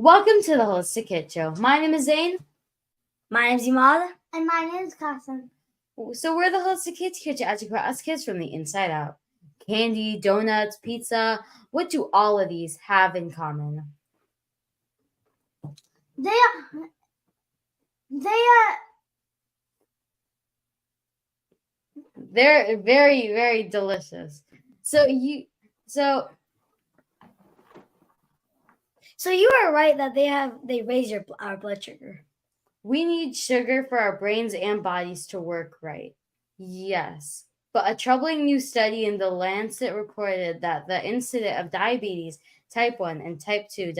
Welcome to the Holistic Kid Show. My name is Zane. My name's Imad. And my name is Kasim. So we're the Holistic Kids here to educate us kids from the inside out. Candy, donuts, pizza. What do all of these have in common? They are They're very, very delicious. So you are right that they raise our blood sugar. we need sugar for our brains and bodies to work right. Yes. But a troubling new study in the Lancet reported that the incidence of diabetes, type 1 and type 2,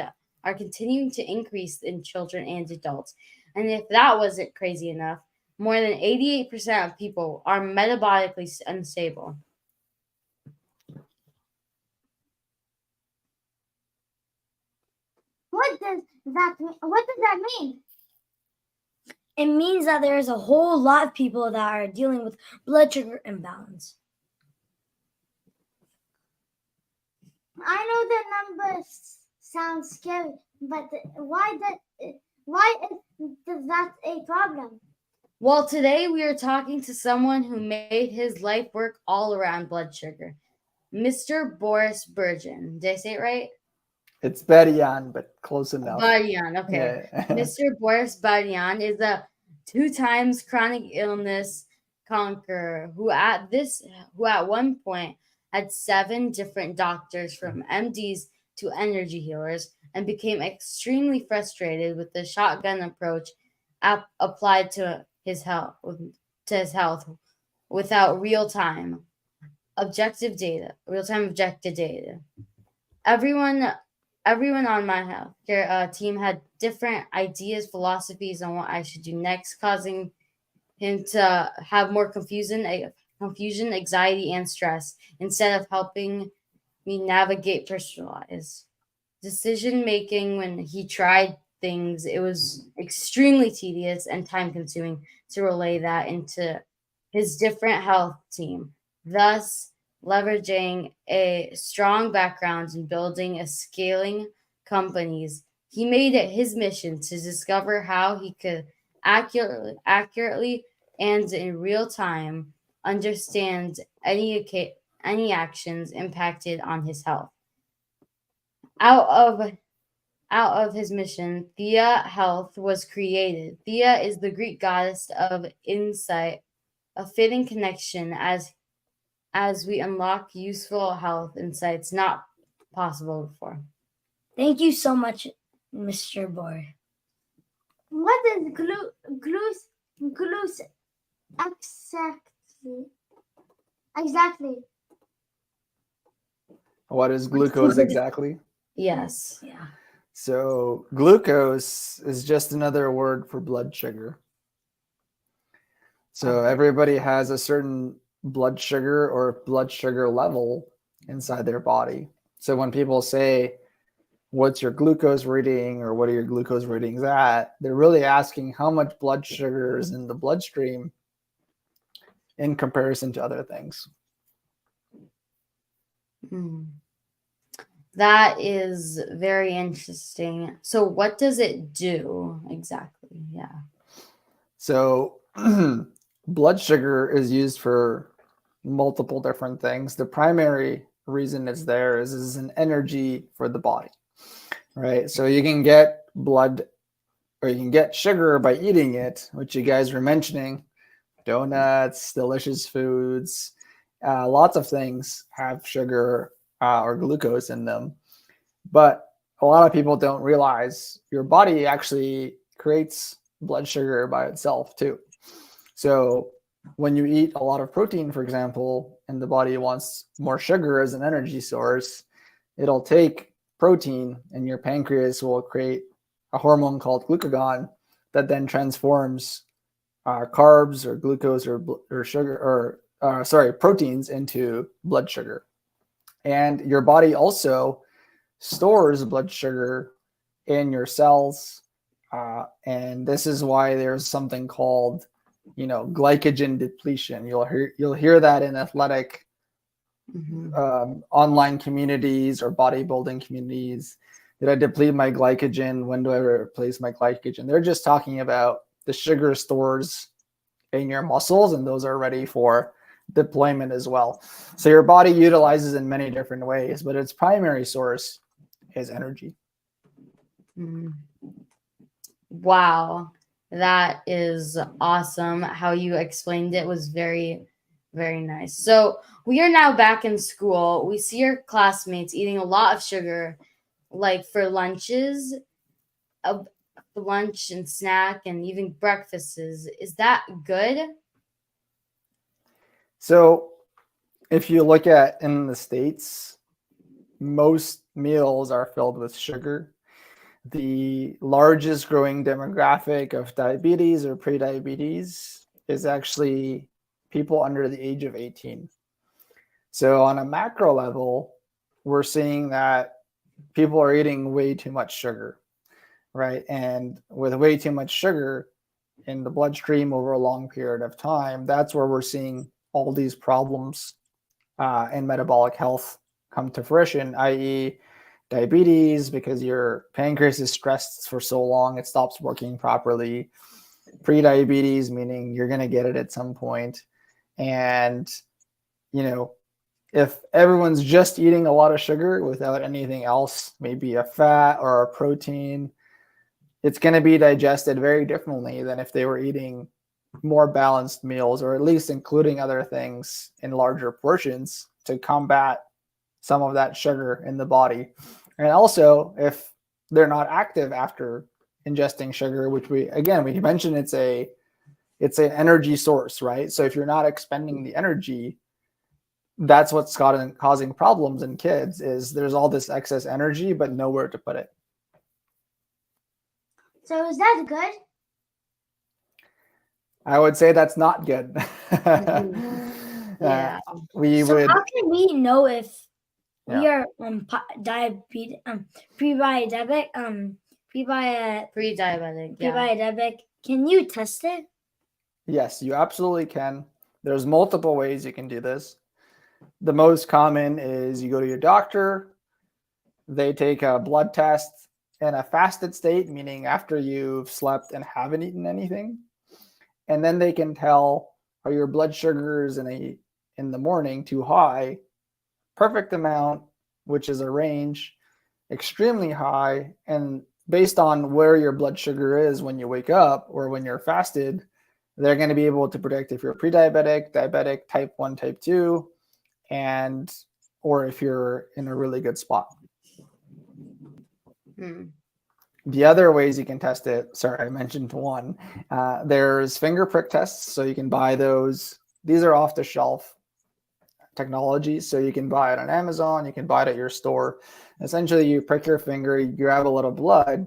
are continuing to increase in children and adults. And if that wasn't crazy enough, more than 88% of people are metabolically unstable. What does that mean? It means that there's a whole lot of people that are dealing with blood sugar imbalance. I know the numbers sound scary, but why is that a problem? Well, today we are talking to someone who made his life work all around blood sugar, Mr. Boris Berjan. Did I say it right? It's Berjan, but close enough. Berjan, okay. Yeah. Mr. Boris Berjan is a 2 times chronic illness conqueror who at one point had 7 different doctors from MDs to energy healers and became extremely frustrated with the shotgun approach applied to his health without real-time objective data. Everyone on my healthcare team had different ideas, philosophies on what I should do next, causing him to have more confusion, anxiety, and stress instead of helping me navigate personalized decision making. When he tried things, it was extremely tedious and time consuming to relay that into his different health team, thus leveraging a strong background in building and scaling companies. He made it his mission to discover how he could accurately and in real time understand any actions impacted on his health. Out of his mission, Theia Health was created. Theia is the Greek goddess of insight, a fitting connection as we unlock useful health insights not possible before. Thank you so much, Mr. Boy. What is glucose exactly? What is glucose exactly? Yes. Yeah. So glucose is just another word for blood sugar. So everybody has a certain blood sugar or blood sugar level inside their body. So when people say, what's your glucose reading or what are your glucose readings at, they're really asking how much blood sugar is in the bloodstream in comparison to other things. That is very interesting. So what does it do exactly? Yeah. So blood sugar is used for multiple different things. The primary reason it's there is an energy for the body, right? So you can get blood or you can get sugar by eating it, which you guys were mentioning. Donuts, delicious foods, lots of things have sugar or glucose in them. But a lot of people don't realize your body actually creates blood sugar by itself too. So when you eat a lot of protein, for example, and the body wants more sugar as an energy source, it'll take protein and your pancreas will create a hormone called glucagon that then transforms carbs or glucose or sugar or proteins into blood sugar. And your body also stores blood sugar in your cells. And this is why there's something called, glycogen depletion. You'll hear that in athletic online communities or bodybuilding communities. Did I deplete my glycogen? When do I replace my glycogen? They're just talking about the sugar stores in your muscles, and those are ready for deployment as well. So your body utilizes in many different ways, but its primary source is energy. Mm. Wow, that is awesome. How you explained it was very, very nice. So we are now back in school. We see your classmates eating a lot of sugar, like for lunches, uh, lunch and snack, and even breakfasts. Is that good? So if you look at in the States, most meals are filled with sugar. The largest growing demographic of diabetes or prediabetes is actually people under the age of 18. So on a macro level, we're seeing that people are eating way too much sugar, right? And with way too much sugar in the bloodstream over a long period of time, that's where we're seeing all these problems in metabolic health come to fruition, i.e., diabetes, because your pancreas is stressed for so long it stops working properly. Prediabetes, meaning you're going to get it at some point. And, you know, if everyone's just eating a lot of sugar without anything else, maybe a fat or a protein, it's going to be digested very differently than if they were eating more balanced meals, or at least including other things in larger portions to combat some of that sugar in the body. And also, if they're not active after ingesting sugar, which we mentioned, it's an energy source, right? So if you're not expending the energy, that's what's causing problems in kids, is there's all this excess energy but nowhere to put it. So is that good? I would say that's not good. Yeah. We So would. how can we know if we Yeah. are diabetes, pre-diabetic, Pre-diabetic. Yeah. pre-diabetic? Can you test it? Yes, you absolutely can. There's multiple ways you can do this. The most common is you go to your doctor, they take a blood test in a fasted state, meaning after you've slept and haven't eaten anything. And then they can tell, are your blood sugars in the morning too high, perfect amount, which is a range, extremely high, and based on where your blood sugar is when you wake up or when you're fasted, they're going to be able to predict if you're pre-diabetic, diabetic, type 1, type 2, and or if you're in a really good spot. The other ways you can test it, sorry, I mentioned one. There's finger prick tests, so you can buy those. These are off-the-shelf technologies, so you can buy it on Amazon, you can buy it at your store. Essentially, you prick your finger, you grab a little blood.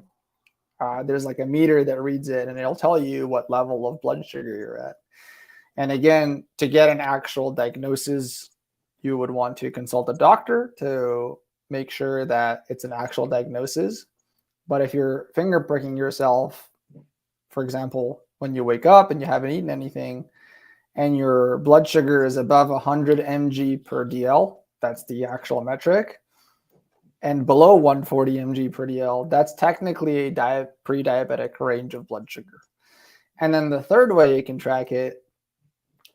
There's like a meter that reads it, and it'll tell you what level of blood sugar you're at. And again, to get an actual diagnosis, you would want to consult a doctor to make sure that it's an actual diagnosis. But if you're finger pricking yourself, for example, when you wake up and you haven't eaten anything, and your blood sugar is above 100 mg per dl, that's the actual metric, and below 140 mg per dl, that's technically a pre-diabetic range of blood sugar. And then the third way you can track it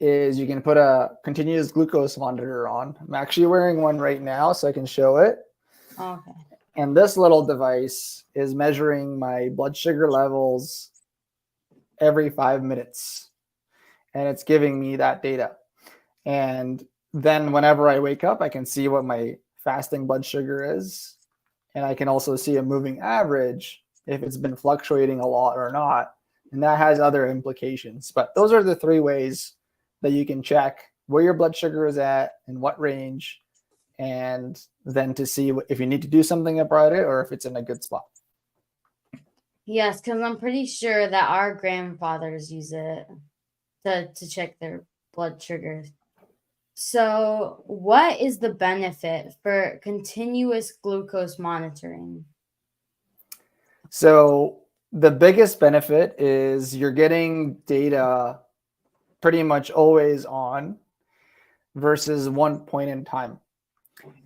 is you can put a continuous glucose monitor on. I'm actually wearing one right now, so I can show it. Okay. And this little device is measuring my blood sugar levels every 5 minutes. And it's giving me that data. And then whenever I wake up, I can see what my fasting blood sugar is. And I can also see a moving average if it's been fluctuating a lot or not. And that has other implications. But those are the three ways that you can check where your blood sugar is at, in what range, and then to see if you need to do something about it or if it's in a good spot. Yes, because I'm pretty sure that our grandfathers use it to check their blood sugars. So, what is the benefit for continuous glucose monitoring? So the biggest benefit is you're getting data pretty much always on versus one point in time.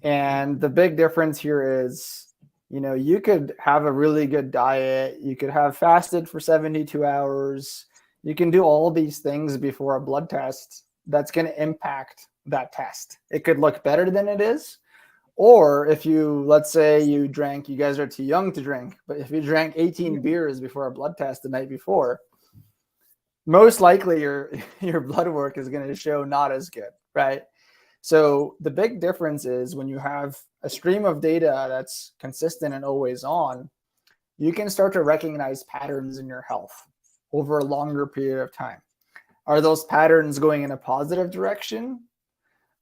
And the big difference here is You could have a really good diet. You could have fasted for 72 hours. You can do all these things before a blood test that's going to impact that test. It could look better than it is. Or if let's say you guys are too young to drink, but if you drank 18 beers before a blood test the night before, most likely your blood work is going to show not as good, right? So the big difference is when you have a stream of data that's consistent and always on, you can start to recognize patterns in your health over a longer period of time. Are those patterns going in a positive direction?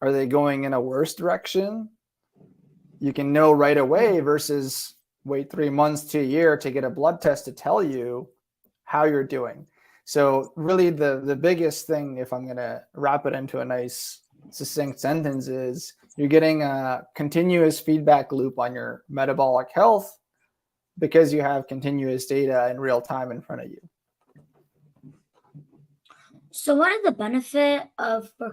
Are they going in a worse direction? You can know right away versus wait 3 months to a year to get a blood test to tell you how you're doing. So really the biggest thing, if I'm going to wrap it into a nice succinct sentence, is you're getting a continuous feedback loop on your metabolic health because you have continuous data in real time in front of you. So what is the benefit of for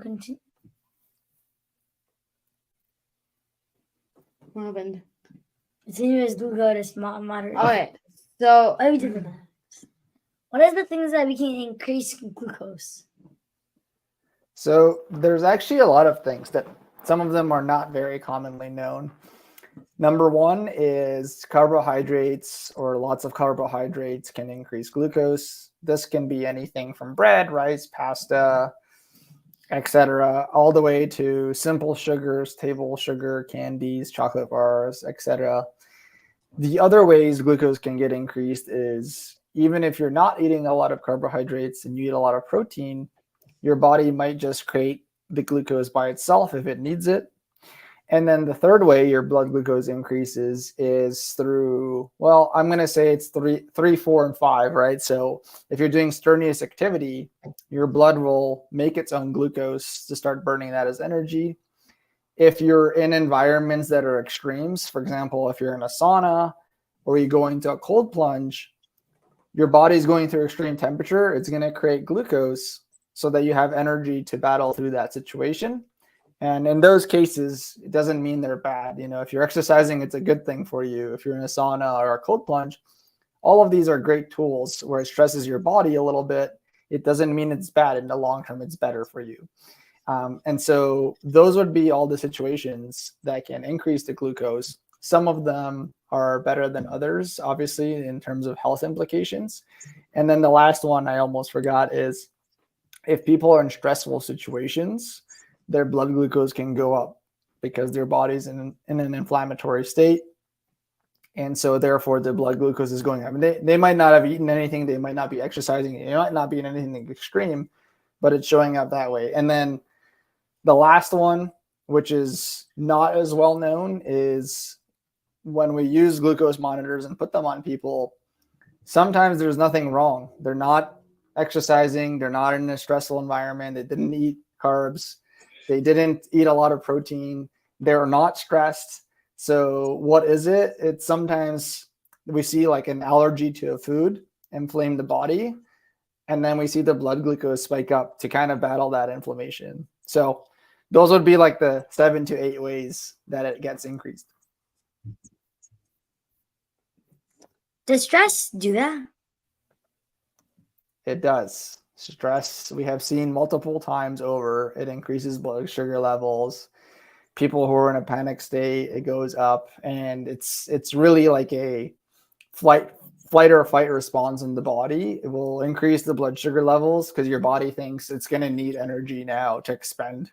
What happened? continuous glucose monitoring? Okay, so Let me do that. What is the things that we can increase glucose? So there's actually a lot of things that some of them are not very commonly known. Number one is carbohydrates, or lots of carbohydrates can increase glucose. This can be anything from bread, rice, pasta, etc., all the way to simple sugars, table sugar, candies, chocolate bars, etc. The other ways glucose can get increased is even if you're not eating a lot of carbohydrates and you eat a lot of protein, your body might just create the glucose by itself if it needs it. And then the third way your blood glucose increases is through, well, I'm going to say it's three, 4, and 5, right? So if you're doing strenuous activity, your blood will make its own glucose to start burning that as energy. If you're in environments that are extremes, for example, if you're in a sauna or you go into a cold plunge, your body's going through extreme temperature. It's going to create glucose so that you have energy to battle through that situation. And in those cases, it doesn't mean they're bad. If you're exercising, it's a good thing for you. If you're in a sauna or a cold plunge, all of these are great tools where it stresses your body a little bit. It doesn't mean it's bad. In the long term, it's better for you. And so those would be all the situations that can increase the glucose. Some of them are better than others, obviously, in terms of health implications. And then the last one I almost forgot is if people are in stressful situations, their blood glucose can go up because their body's in an inflammatory state. And so therefore the blood glucose is going up. And they might not have eaten anything. They might not be exercising. They might not be in anything extreme, but it's showing up that way. And then the last one, which is not as well known, is when we use glucose monitors and put them on people, sometimes there's nothing wrong. They're not exercising. They're not in a stressful environment. They didn't eat carbs. They didn't eat a lot of protein. They're not stressed. So what is it? It's sometimes we see like an allergy to a food inflame the body. And then we see the blood glucose spike up to kind of battle that inflammation. So those would be like the 7 to 8 ways that it gets increased. Does stress do that? It does. Stress, we have seen multiple times over, it increases blood sugar levels. People who are in a panic state, it goes up, and it's really like a flight or fight response in the body. It will increase the blood sugar levels because your body thinks it's going to need energy now to expend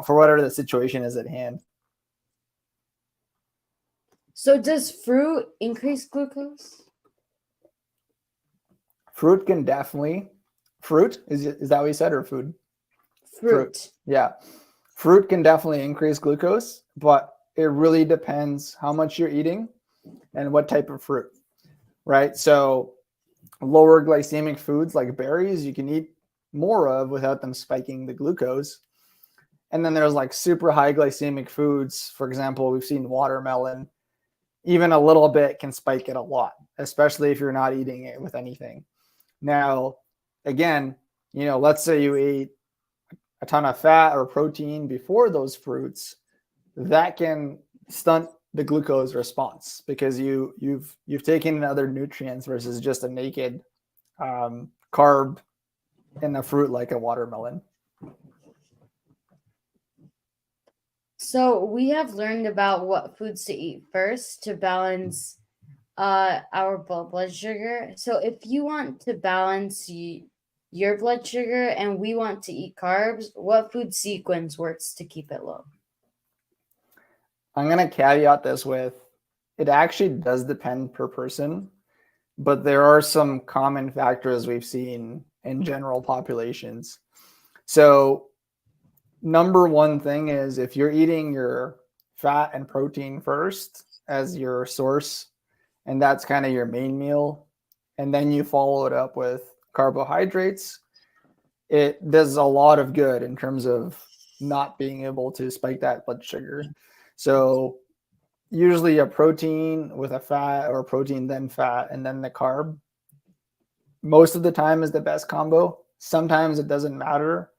for whatever the situation is at hand. So does fruit increase glucose? Fruit can definitely. Fruit? Is that what you said, or food? Fruit. Yeah. Fruit can definitely increase glucose, but it really depends how much you're eating and what type of fruit, right? So lower glycemic foods like berries, you can eat more of without them spiking the glucose. And then there's like super high glycemic foods. For example, we've seen watermelon. Even a little bit can spike it a lot, especially if you're not eating it with anything. Now, again, let's say you ate a ton of fat or protein before those fruits, that can stunt the glucose response because you've taken in other nutrients versus just a naked carb in a fruit like a watermelon. So we have learned about what foods to eat first to balance our blood sugar. So if you want to balance your blood sugar and we want to eat carbs, what food sequence works to keep it low? I'm going to caveat this with it actually does depend per person, but there are some common factors we've seen in general populations. So number one thing is if you're eating your fat and protein first as your source, and that's kind of your main meal, and then you follow it up with carbohydrates, it does a lot of good in terms of not being able to spike that blood sugar. So usually a protein with a fat, or protein then fat and then the carb, most of the time is the best combo. Sometimes it doesn't matter,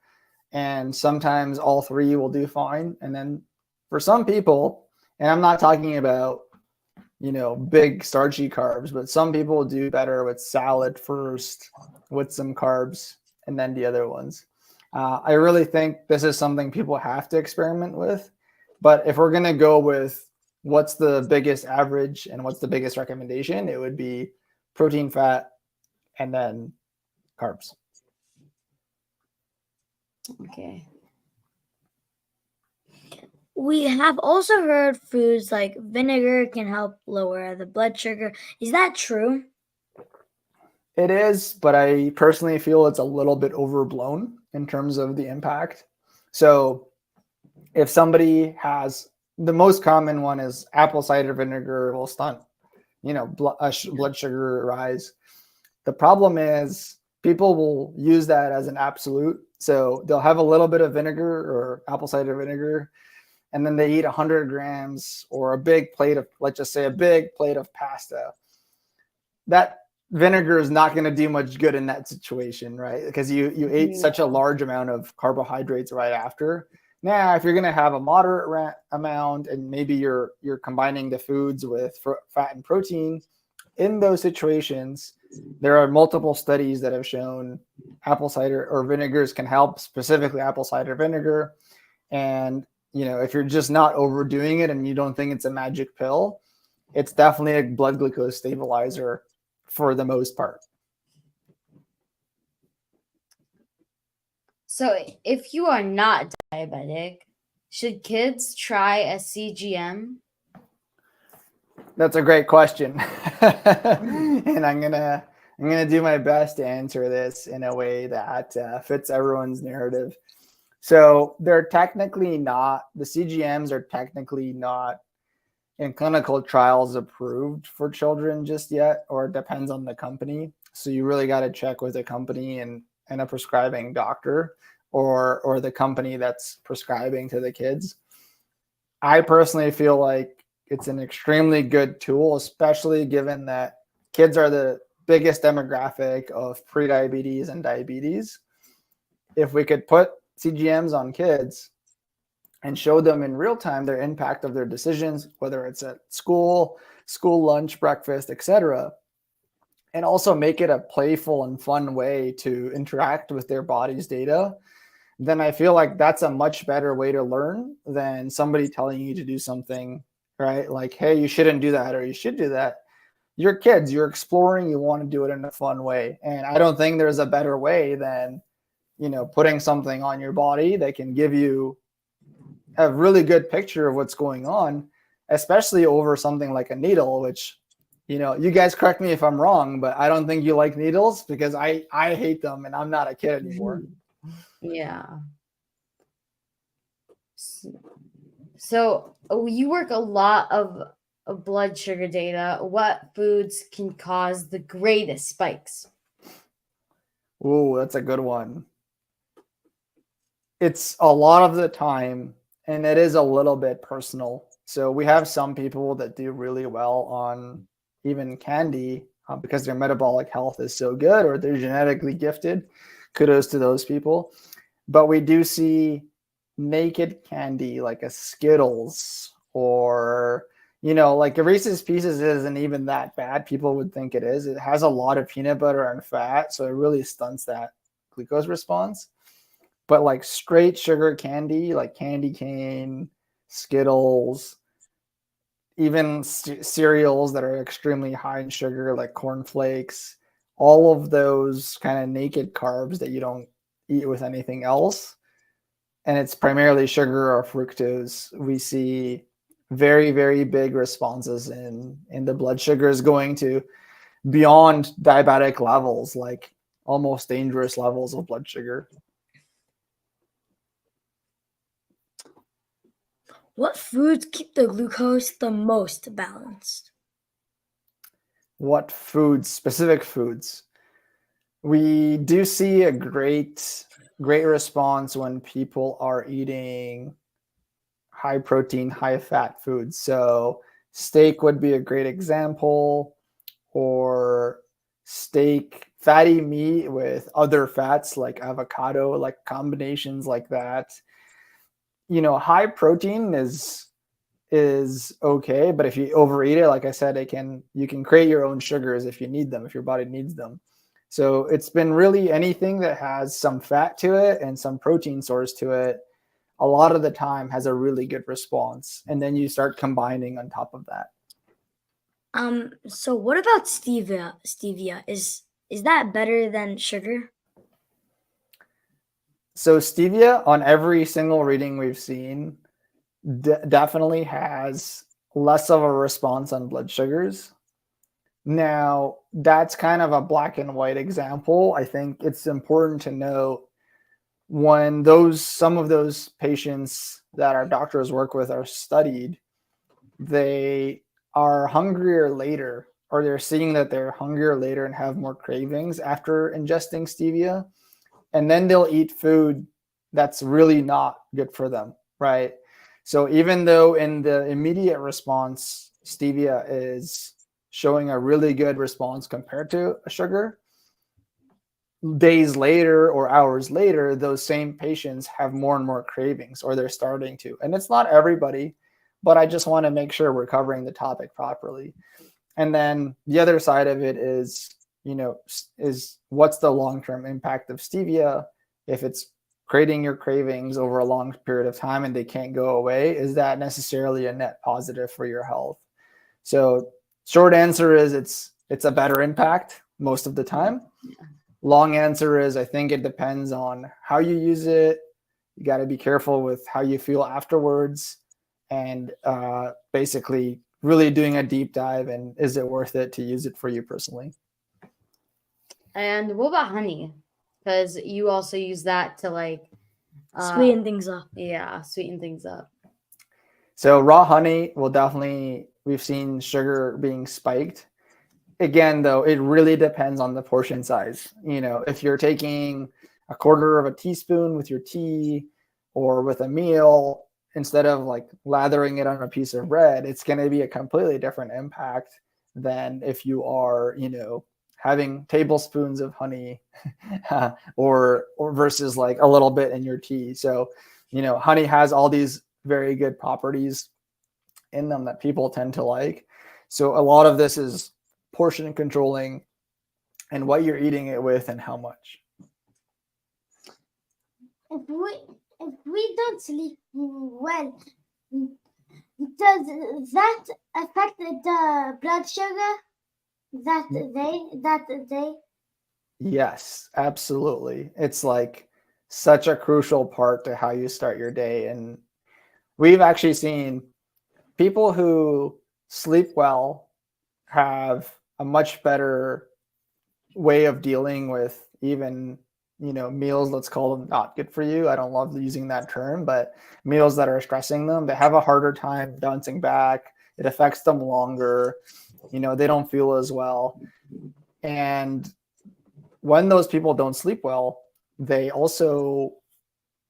and sometimes all three will do fine. And then for some people, and I'm not talking about big starchy carbs, but some people do better with salad first with some carbs and then the other ones. I really think this is something people have to experiment with. But if we're going to go with what's the biggest average and what's the biggest recommendation, it would be protein, fat, and then carbs. Okay. We have also heard foods like vinegar can help lower the blood sugar. Is that true? It is, but I personally feel it's a little bit overblown in terms of the impact. So if somebody has, the most common one is apple cider vinegar will stunt, blood sugar rise. The problem is people will use that as an absolute. So they'll have a little bit of vinegar or apple cider vinegar, and then they eat 100 grams or a big plate of, let's just say a big plate of pasta. That vinegar is not going to do much good in that situation, right? Because you ate such a large amount of carbohydrates right after. Now, if you're going to have a moderate amount and maybe you're combining the foods with fat and protein, in those situations, there are multiple studies that have shown apple cider or vinegars can help, specifically apple cider vinegar. And, if you're just not overdoing it and you don't think it's a magic pill, it's definitely a blood glucose stabilizer for the most part. So if you are not diabetic, should kids try a CGM? That's a great question. And I'm gonna do my best to answer this in a way that fits everyone's narrative. So they're technically not, the CGMs are technically not in clinical trials approved for children just yet, or it depends on the company. So you really got to check with the company and a prescribing doctor or the company that's prescribing to the kids. I personally feel like it's an extremely good tool, especially given that kids are the biggest demographic of prediabetes and diabetes. If we could put CGMs on kids and show them in real time their impact of their decisions, whether it's at school lunch, breakfast, etc., and also make it a playful and fun way to interact with their body's data, then I feel like that's a much better way to learn than somebody telling you to do something, right? Like, hey, you shouldn't do that, or you should do that. You're kids, you're exploring, you want to do it in a fun way. And I don't think there's a better way than, putting something on your body that can give you a really good picture of what's going on, especially over something like a needle, which, you guys correct me if I'm wrong, but I don't think you like needles, because I hate them and I'm not a kid anymore. Yeah. So you work a lot of blood sugar data. What foods can cause the greatest spikes? Ooh, that's a good one. It's a lot of the time, and it is a little bit personal. So we have some people that do really well on even candy because their metabolic health is so good, or they're genetically gifted. Kudos to those people. But we do see naked candy like a Skittles or, like a Reese's Pieces isn't even that bad. People would think it is. It has a lot of peanut butter and fat, so it really stunts that glucose response. But like straight sugar candy, like candy cane, Skittles, even cereals that are extremely high in sugar, like corn flakes, all of those kind of naked carbs that you don't eat with anything else, and it's primarily sugar or fructose, we see very, very big responses in the blood sugars going to beyond diabetic levels, like almost dangerous levels of blood sugar. What foods keep the glucose the most balanced? What foods, specific foods? We do see a great response when people are eating high protein, high fat foods. So steak would be a great example, or steak, fatty meat with other fats like avocado, like combinations like that. High protein is okay, but if you overeat it, like I said, you can create your own sugars if you need them, if your body needs them. So it's been really anything that has some fat to it and some protein source to it, a lot of the time has a really good response. And then you start combining on top of that. So what about stevia? Stevia is that better than sugar? So stevia, on every single reading we've seen, definitely has less of a response on blood sugars. Now, that's kind of a black and white example. I think it's important to note when some of those patients that our doctors work with are studied, they are hungrier later, or they're seeing that they're hungrier later and have more cravings after ingesting stevia. And then they'll eat food that's really not good for them, right? So even though in the immediate response, stevia is showing a really good response compared to a sugar, days later or hours later, those same patients have more and more cravings, or they're starting to. And it's not everybody, but I just want to make sure we're covering the topic properly. And then the other side of it is, is what's the long-term impact of stevia? If it's creating your cravings over a long period of time and they can't go away, is that necessarily a net positive for your health? So short answer is it's a better impact most of the time. Yeah. Long answer is I think it depends on how you use it. You got to be careful with how you feel afterwards, and basically really doing a deep dive, and is it worth it to use it for you personally? And what about honey? Because you also use that to Sweeten things up. Yeah, sweeten things up. So raw honey will definitely, we've seen sugar being spiked. Again, though, it really depends on the portion size. If you're taking a quarter of a teaspoon with your tea or with a meal, instead of like lathering it on a piece of bread, it's going to be a completely different impact than if you are, having tablespoons of honey or versus like a little bit in your tea. So, honey has all these very good properties in them that people tend to like. So a lot of this is portion controlling and what you're eating it with and how much. If we don't sleep well, does that affect the blood sugar that day? Yes, absolutely. It's like such a crucial part to how you start your day. And we've actually seen people who sleep well have a much better way of dealing with even, meals, let's call them not good for you. I don't love using that term, but meals that are stressing them, they have a harder time bouncing back. It affects them longer. They don't feel as well. And when those people don't sleep well, they also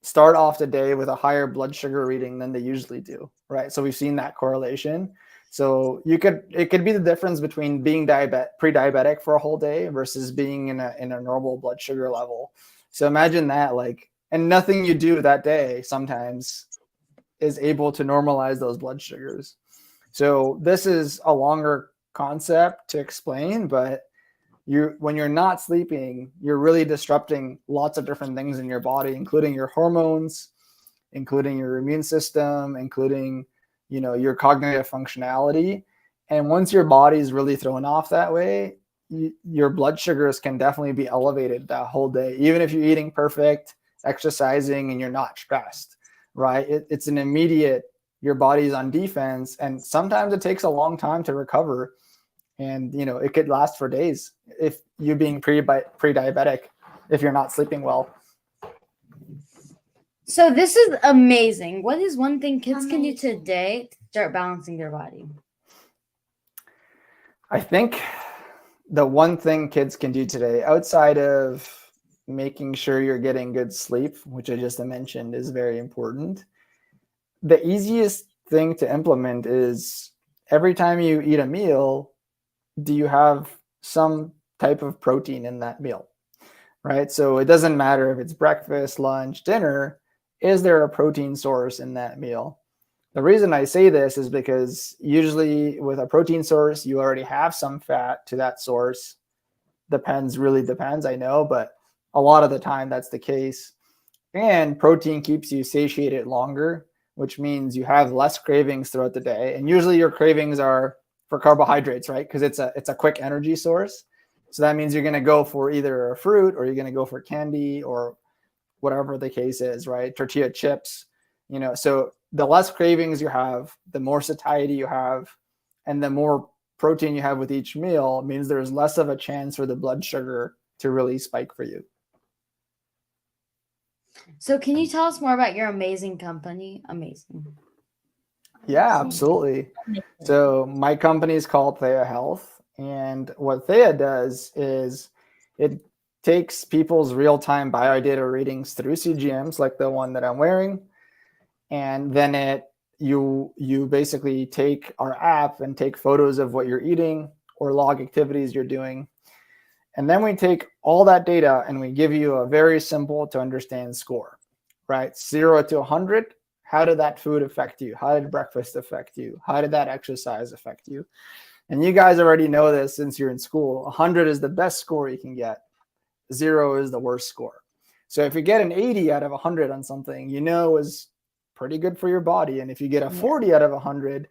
start off the day with a higher blood sugar reading than they usually do, right? So we've seen that correlation. So it could be the difference between being pre-diabetic for a whole day versus being in a normal blood sugar level. So imagine that, and nothing you do that day sometimes is able to normalize those blood sugars. So this is a longer concept to explain, but when you're not sleeping, you're really disrupting lots of different things in your body, including your hormones, including your immune system, including, your cognitive functionality. And once your body is really thrown off that way, your blood sugars can definitely be elevated that whole day, even if you're eating perfect, exercising, and you're not stressed, right? It's an immediate, your body's on defense, and sometimes it takes a long time to recover. And, it could last for days if you're being pre-diabetic, if you're not sleeping well. So this is amazing. What is one thing kids can do today to start balancing their body? I think the one thing kids can do today, outside of making sure you're getting good sleep, which I just mentioned is very important, the easiest thing to implement is every time you eat a meal, do you have some type of protein in that meal, right? So it doesn't matter if it's breakfast, lunch, dinner, is there a protein source in that meal? The reason I say this is because usually with a protein source, you already have some fat to that source. Really depends, I know, but a lot of the time that's the case. And protein keeps you satiated longer, which means you have less cravings throughout the day. And usually your cravings are for carbohydrates, right? Because it's a quick energy source. So that means you're going to go for either a fruit, or you're going to go for candy, or whatever the case is, right? Tortilla chips, so the less cravings you have, the more satiety you have, and the more protein you have with each meal means there's less of a chance for the blood sugar to really spike for you. So can you tell us more about your amazing company? Amazing. Yeah, absolutely. So my company is called Theia Health, and what Theia does is it takes people's real-time biodata readings through CGMs like the one that I'm wearing, and then you basically take our app and take photos of what you're eating or log activities you're doing. And then we take all that data and we give you a very simple to understand score, right? 0 to 100. How did that food affect you? How did breakfast affect you? How did that exercise affect you? And you guys already know this since you're in school. 100 is the best score you can get. 0 is the worst score. So if you get an 80 out of 100 on something, is pretty good for your body. And if you get a 40 out of 100,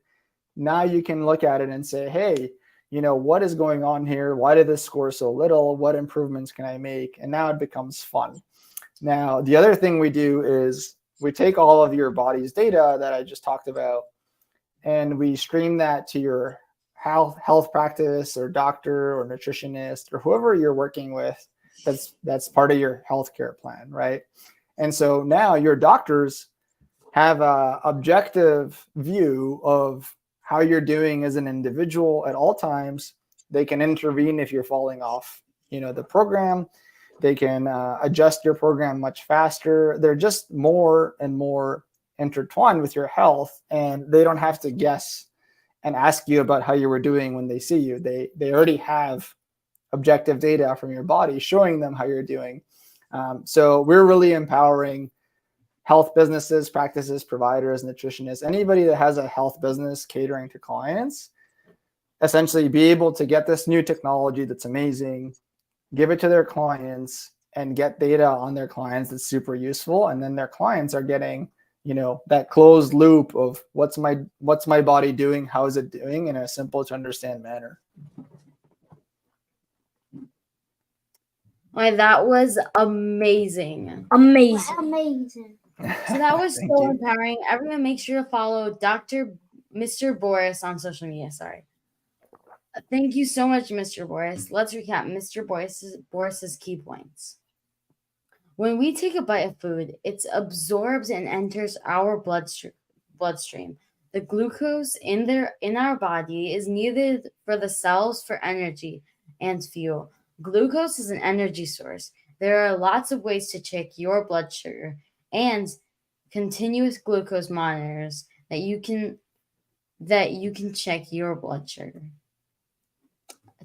now you can look at it and say, hey, what is going on here? Why did this score so little? What improvements can I make? And now it becomes fun. Now, the other thing we do is we take all of your body's data that I just talked about, and we stream that to your health practice or doctor or nutritionist or whoever you're working with that's part of your healthcare plan, right? And so now your doctors have an objective view of how you're doing as an individual at all times. They can intervene if you're falling off, the program. They can adjust your program much faster. They're just more and more intertwined with your health, and they don't have to guess and ask you about how you were doing when they see you. They already have objective data from your body showing them how you're doing. So we're really empowering health businesses, practices, providers, nutritionists, anybody that has a health business catering to clients, essentially be able to get this new technology that's amazing, give it to their clients, and get data on their clients that's super useful. And then their clients are getting, that closed loop of what's my body doing, how is it doing, in a simple to understand manner. Why, that was amazing. Amazing. So that was Thank so you. empowering. Everyone make sure to follow Mr. Boris on social media. Sorry. Thank you so much, Mr. Boris. Let's recap Mr. Boris's key points. When we take a bite of food, it absorbs and enters our bloodstream. The glucose in our body is needed for the cells for energy and fuel. Glucose is an energy source. There are lots of ways to check your blood sugar and continuous glucose monitors that you can check your blood sugar.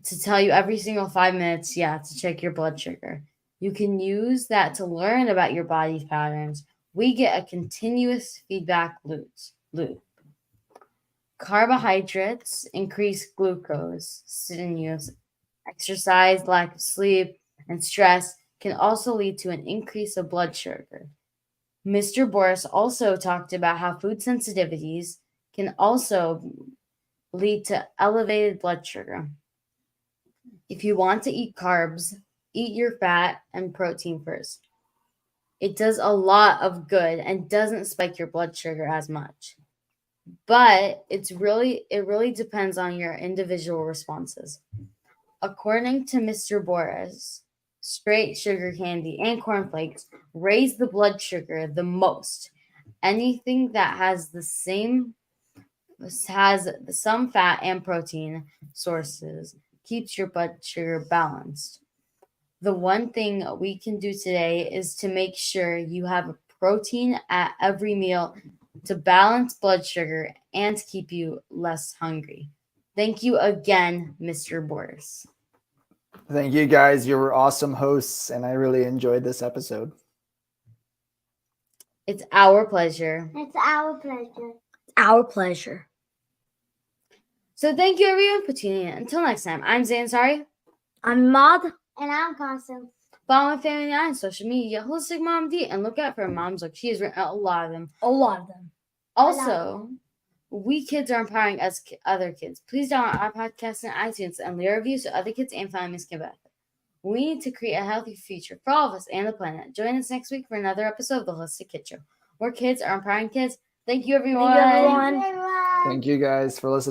To tell you every single 5 minutes, to check your blood sugar. You can use that to learn about your body's patterns. We get a continuous feedback loop. Carbohydrates increase glucose, sinews, exercise, lack of sleep, and stress can also lead to an increase of blood sugar. Mr. Boris also talked about how food sensitivities can also lead to elevated blood sugar. If you want to eat carbs, eat your fat and protein first. It does a lot of good and doesn't spike your blood sugar as much. But it really depends on your individual responses. According to Mr. Boris, straight sugar candy and cornflakes raise the blood sugar the most. Anything that has some fat and protein sources keeps your blood sugar balanced. The one thing we can do today is to make sure you have protein at every meal to balance blood sugar and to keep you less hungry. Thank you again, Mr. Boris. Thank you guys. You were awesome hosts, and I really enjoyed this episode. It's our pleasure. It's our pleasure. Our pleasure. So thank you everyone for tuning in. Until next time, I'm Zansari. I'm Maud. And I'm Constance. Follow my family on social media, Holistic Mom D, and look out for her mom's book. She has written a lot of them. A lot of them. Also, we kids are empowering us other kids. Please download our podcast on iTunes and leave reviews so other kids and families can benefit. We need to create a healthy future for all of us and the planet. Join us next week for another episode of the Holistic Kid Show, where kids are empowering kids. Thank you, everyone. Thank you, everyone. Everyone. Thank you guys for listening.